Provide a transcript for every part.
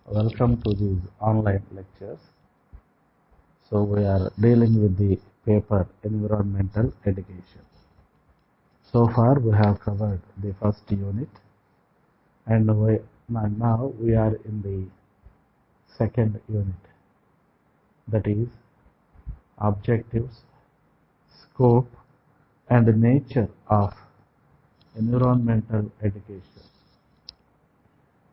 Welcome to these online lectures. So we are dealing with the paper Environmental Education. So far we have covered the first unit and now we are in the second unit, that is objectives, scope and nature of environmental education.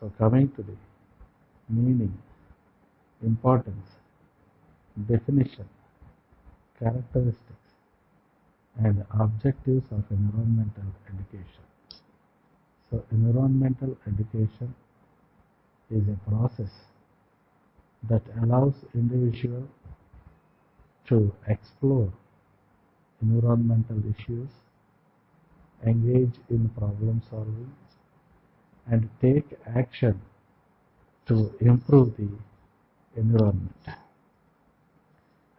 So coming to the meaning, importance, definition, characteristics and objectives of environmental education. So environmental education is a process that allows individuals to explore environmental issues, engage in problem solving and take action to improve the environment.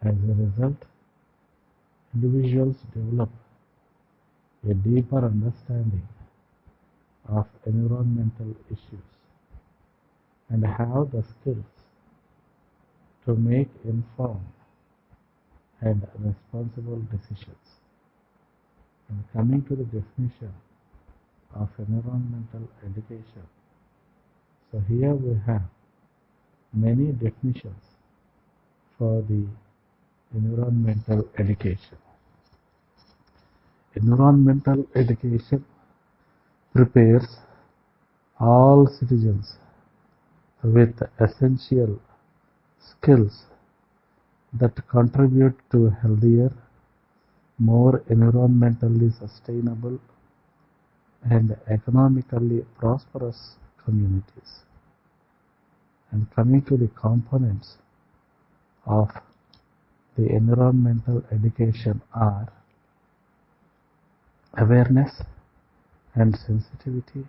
As a result, individuals develop a deeper understanding of environmental issues and have the skills to make informed and responsible decisions. And coming to the definition of environmental education, so here we have many definitions for the environmental education. Environmental education prepares all citizens with essential skills that contribute to healthier, more environmentally sustainable and economically prosperous communities. And coming to the components of the environmental education are awareness and sensitivity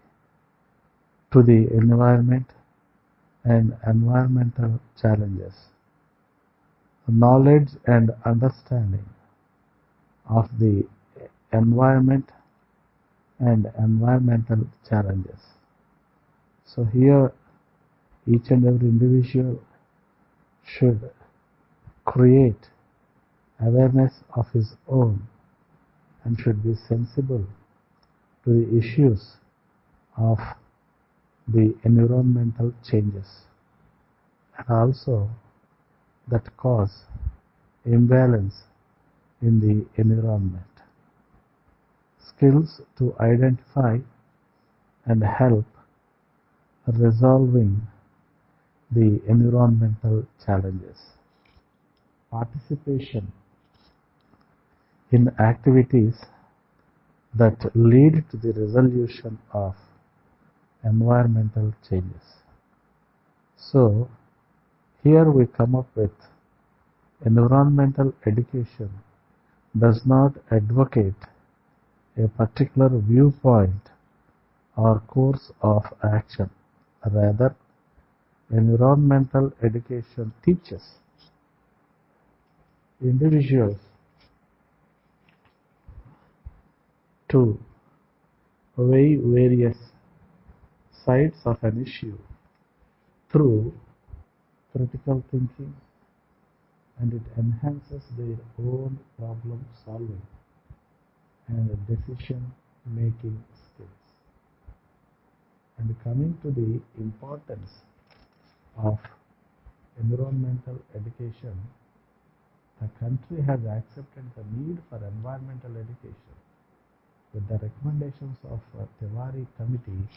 to the environment and environmental challenges, knowledge and understanding of the environment and environmental challenges. So here each and every individual should create awareness of his own and should be sensible to the issues of the environmental changes and also that cause imbalance in the environment. Skills to identify and help resolving the environmental challenges. Participation in activities that lead to the resolution of environmental changes. So here we come up with environmental education does not advocate a particular viewpoint or course of action. Rather, environmental education teaches individuals to weigh various sides of an issue through critical thinking, and it enhances their own problem solving and decision making skills. And coming to the importance of environmental education, the country has accepted the need for environmental education with the recommendations of a Tiwari committee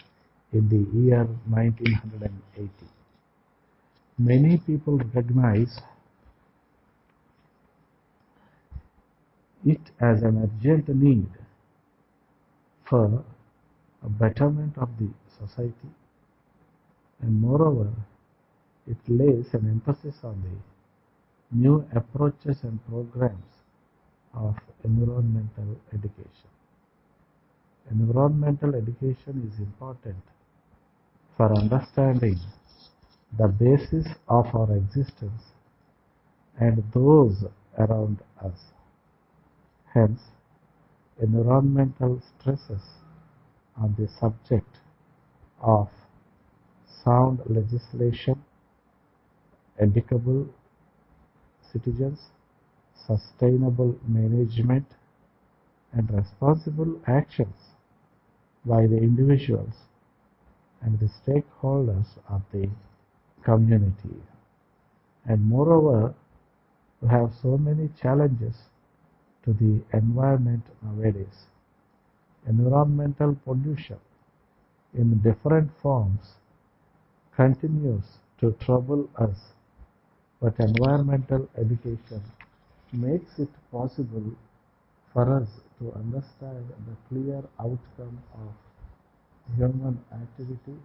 in the year 1980. Many people recognize it as an urgent need for a betterment of the society, and moreover, it lays an emphasis on the new approaches and programs of environmental education. Environmental education is important for understanding the basis of our existence and those around us. Hence, environmental stresses on the subject of sound legislation, educable citizens, sustainable management, and responsible actions by the individuals and the stakeholders of the community. And moreover, we have so many challenges to the environment nowadays. Environmental pollution in different forms continues to trouble us, but environmental education makes it possible for us to understand the clear outcome of human activity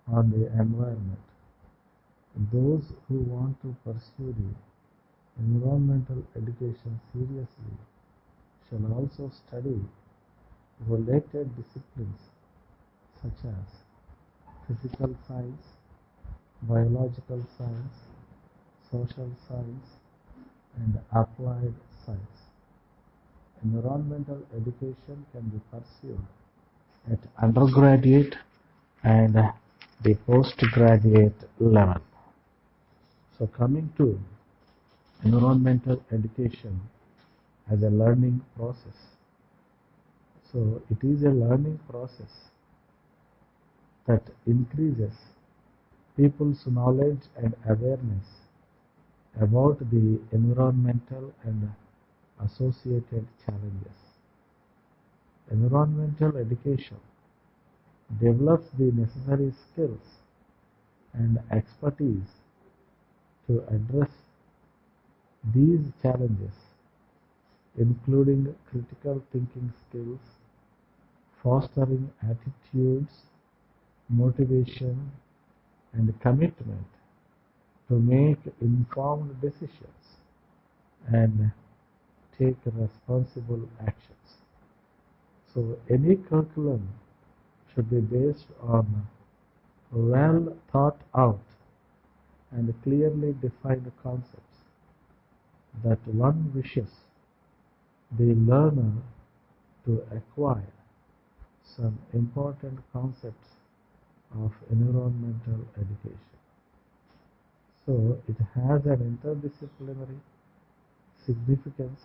on the environment. Those who want to pursue the environmental education seriously shall also study related disciplines such as physical science, biological science, social science, and applied science. Environmental education can be pursued at undergraduate and the postgraduate level. So coming to environmental education as a learning process. So it is a learning process that increases people's knowledge and awareness about the environmental and associated challenges. Environmental education develops the necessary skills and expertise to address these challenges, including critical thinking skills, fostering attitudes, motivation, and commitment to make informed decisions and take responsible actions. So any curriculum should be based on well thought out and clearly defined concepts that one wishes the learner to acquire some important concepts of environmental education. So it has an interdisciplinary significance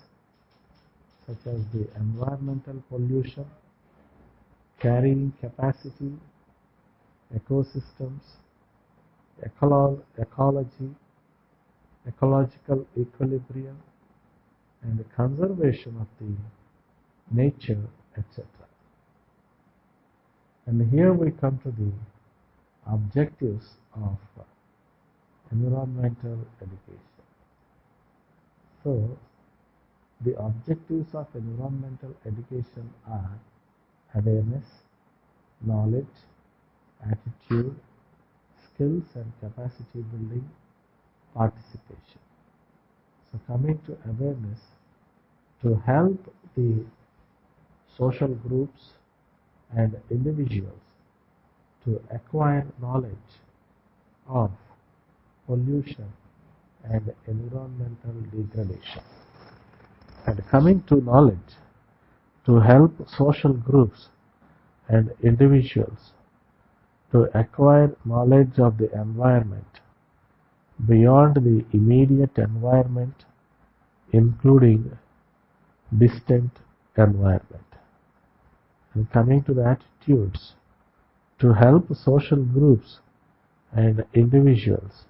such as the environmental pollution, carrying capacity, ecosystems, ecology, ecological equilibrium, and the conservation of the nature, etc. And here we come to the objectives of environmental education. So, the objectives of environmental education are awareness, knowledge, attitude, skills and capacity building, participation. So coming to awareness, to help the social groups and individuals to acquire knowledge of pollution and environmental degradation. And coming to knowledge, to help social groups and individuals to acquire knowledge of the environment beyond the immediate environment, including distant environment. And coming to the attitudes, to help social groups and individuals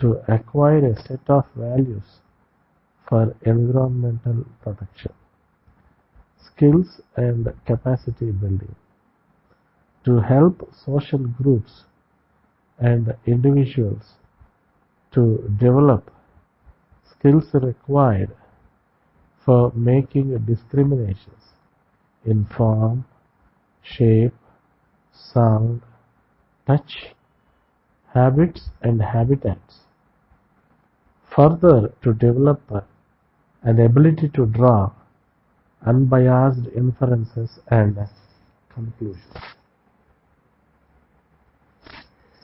to acquire a set of values for environmental protection. Skills and capacity building, to help social groups and individuals to develop skills required for making discriminations in form, shape, sound, touch, habits and habitats. Further, to develop an ability to draw unbiased inferences and conclusions.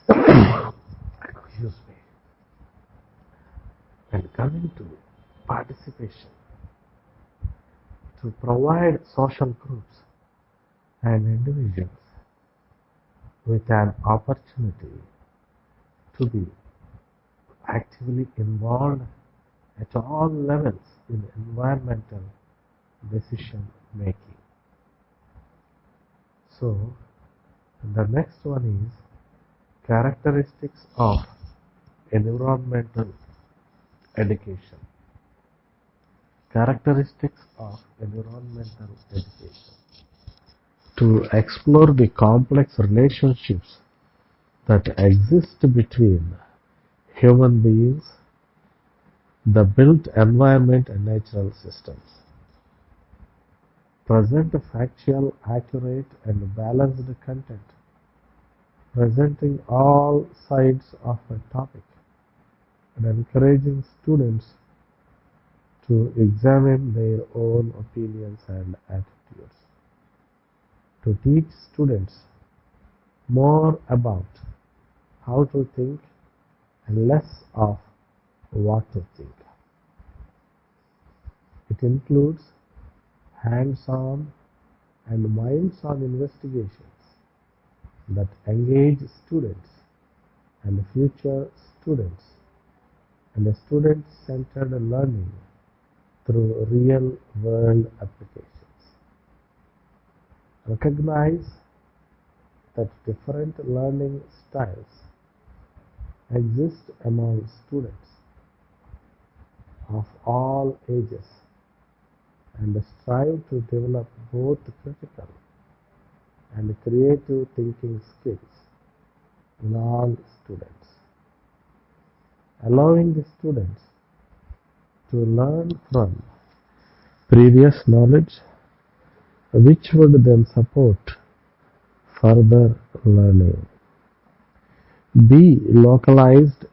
Excuse me. And coming to participation, to provide social groups and individuals with an opportunity to be actively involved at all levels in environmental decision making. So, the next one is characteristics of environmental education. Characteristics of environmental education. To explore the complex relationships that exist between human beings, the built environment and natural systems. Present factual, accurate and balanced content, presenting all sides of a topic and encouraging students to examine their own opinions and attitudes. To teach students more about how to think and less of what to think. It includes hands-on and minds-on investigations that engage students and future students and a student-centered learning through real-world applications. Recognize that different learning styles exist among students of all ages and strive to develop both critical and creative thinking skills in all students, allowing the students to learn from previous knowledge which would then support further learning. Be localized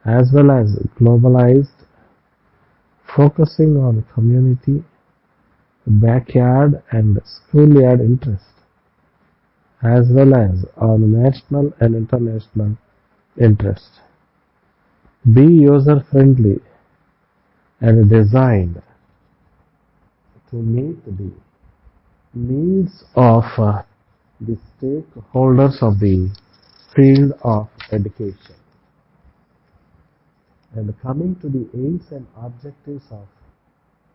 as well as globalized, focusing on community, backyard and schoolyard interest, as well as on national and international interest. Be user-friendly and designed to meet the needs of the stakeholders of the field of education. And coming to the aims and objectives of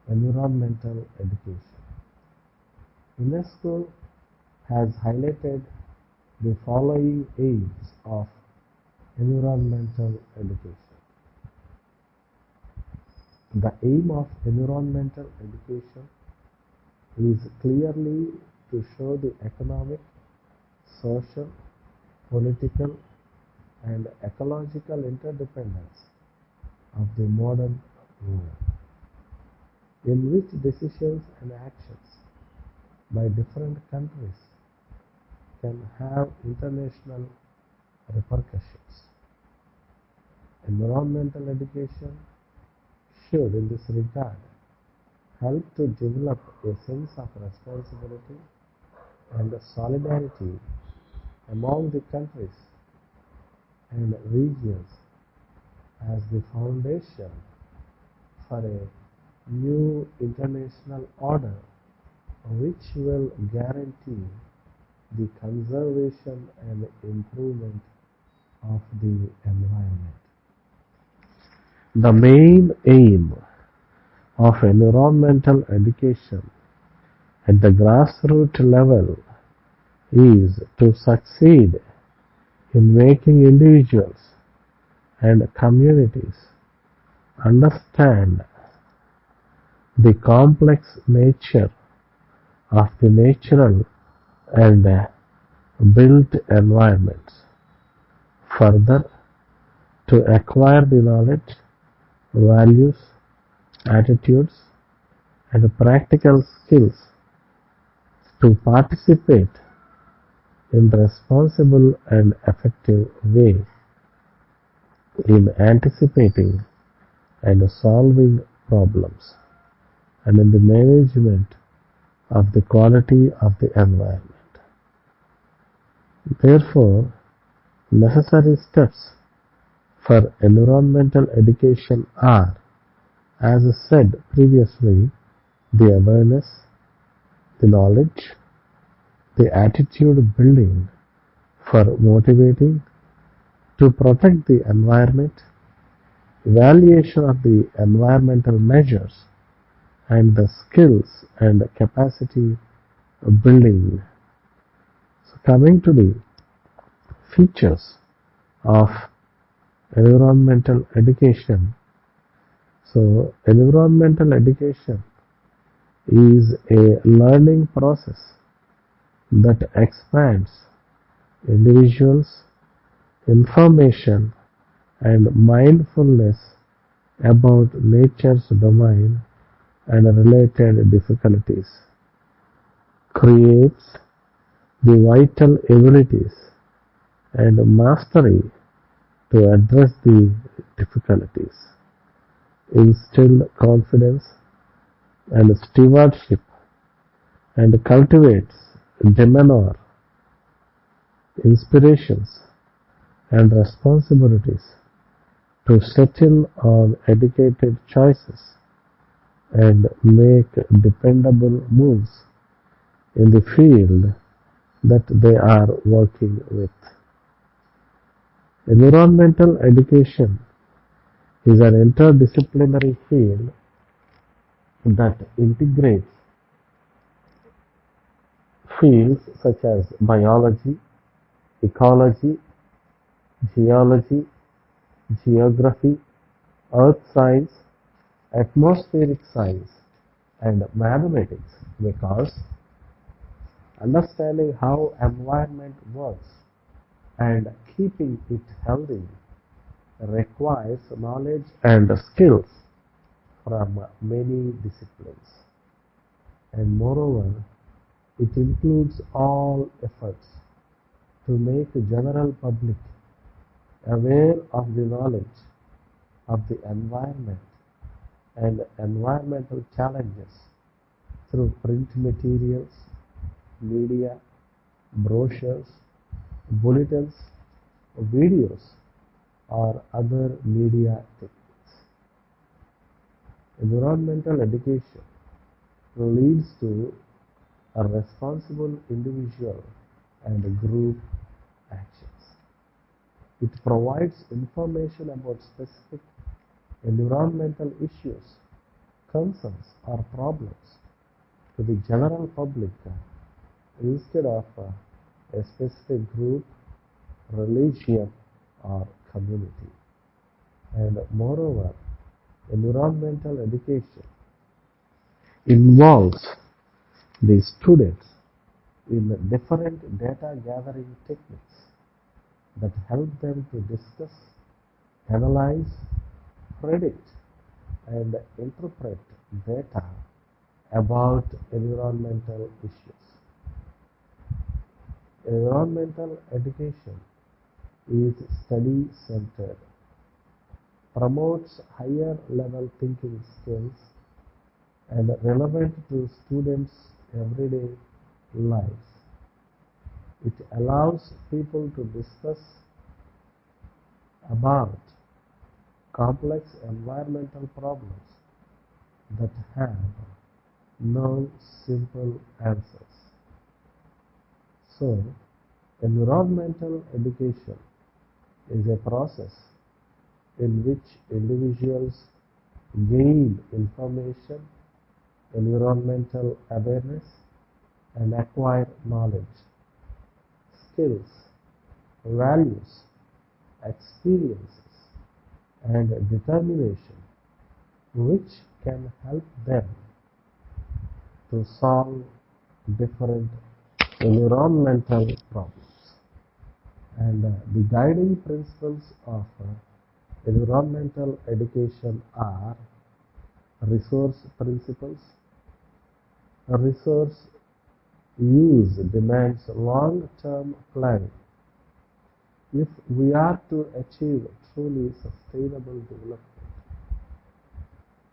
environmental education. UNESCO has highlighted the following aims of environmental education. The aim of environmental education is clearly to show the economic, social, political, and ecological interdependence of the modern world, in which decisions and actions by different countries can have international repercussions. Environmental education should, in this regard, help to develop a sense of responsibility and solidarity among the countries and regions as the foundation for a new international order which will guarantee the conservation and improvement of the environment. The main aim of environmental education at the grassroots level is to succeed in making individuals and communities understand the complex nature of the natural and built environments. Further, to acquire the knowledge, values, attitudes, and practical skills to participate in responsible and effective way in anticipating and solving problems and in the management of the quality of the environment. Therefore, necessary steps for environmental education are, as said previously, the awareness, the knowledge, the attitude building for motivating to protect the environment, evaluation of the environmental measures, and the skills and capacity building. So coming to the features of environmental education. So environmental education is a learning process that expands individuals' information and mindfulness about nature's domain and related difficulties, creates the vital abilities and mastery to address the difficulties, instill confidence and stewardship, and cultivates demeanor, inspirations, and responsibilities to settle on educated choices and make dependable moves in the field that they are working with. Environmental education is an interdisciplinary field that integrates fields such as biology, ecology, geology, geography, earth science, atmospheric science, and mathematics, because understanding how environment works and keeping it healthy requires knowledge and skills from many disciplines. And moreover, it includes all efforts to make the general public aware of the knowledge of the environment and environmental challenges through print materials, media, brochures, bulletins, videos, or other media techniques. Environmental education leads to a responsible individual and group actions. It provides information about specific environmental issues, concerns, or problems to the general public instead of a specific group, religion, or community. And moreover, environmental education involves the students in different data gathering techniques that help them to discuss, analyze, predict, and interpret data about environmental issues. Environmental education is study-centered, promotes higher level thinking skills, and relevant to students' everyday lives. It allows people to discuss about complex environmental problems that have no simple answers. So, environmental education is a process in which individuals gain information, environmental awareness, and acquire knowledge, skills, values, experiences, and determination, which can help them to solve different environmental problems. And the guiding principles of environmental education are resource principles. Resource use demands long-term planning. If we are to achieve truly sustainable development,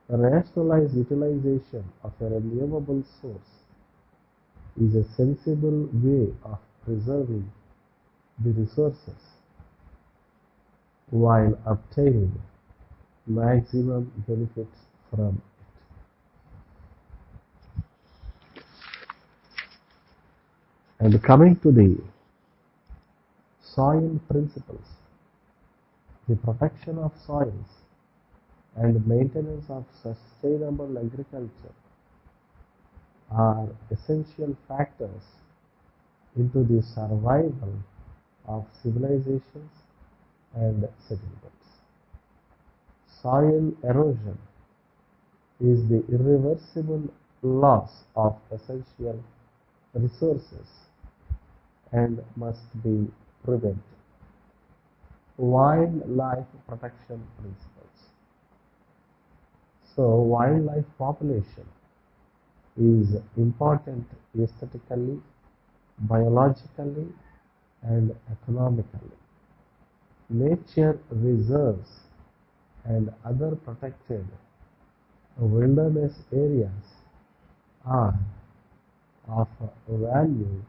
rationalized utilization of a renewable source is a sensible way of preserving the resources while obtaining maximum benefits from it. And coming to the Soil principles. The protection of soils and maintenance of sustainable agriculture are essential factors into the survival of civilizations and settlements. Soil erosion is the irreversible loss of essential resources and must be prevented. Wildlife protection principles. So, wildlife population is important aesthetically, biologically, and economically. Nature reserves and other protected wilderness areas are of value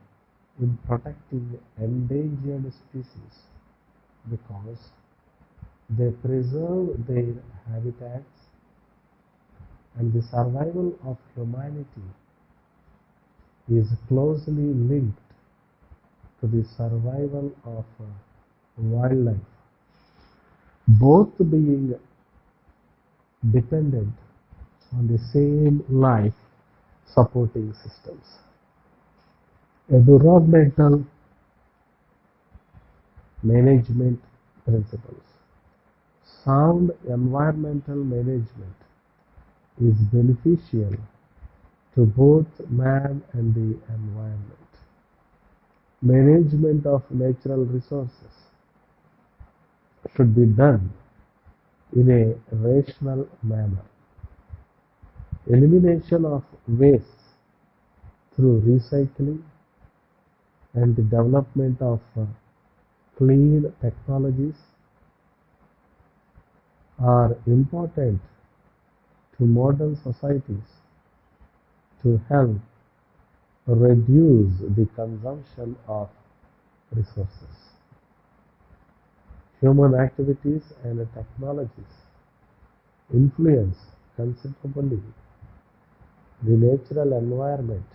in protecting endangered species because they preserve their habitats, and the survival of humanity is closely linked to the survival of wildlife, both being dependent on the same life supporting systems. Environmental management principles. Sound environmental management is beneficial to both man and the environment. Management of natural resources should be done in a rational manner. Elimination of waste through recycling and the development of clean technologies are important to modern societies to help reduce the consumption of resources. Human activities and technologies influence considerably the natural environment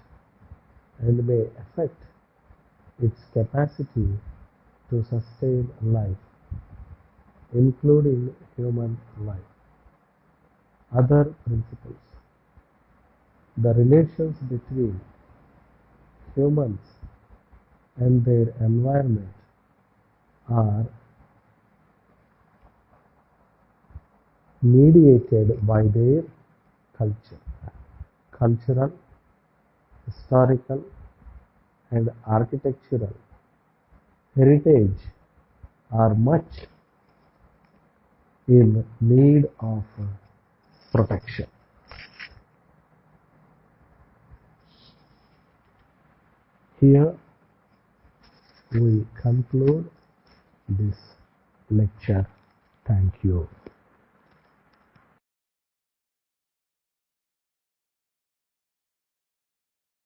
and may affect its capacity to sustain life, including human life. Other principles. The relations between humans and their environment are mediated by their culture. Cultural, historical, and architectural heritage are much in need of protection. Here we conclude this lecture. Thank you.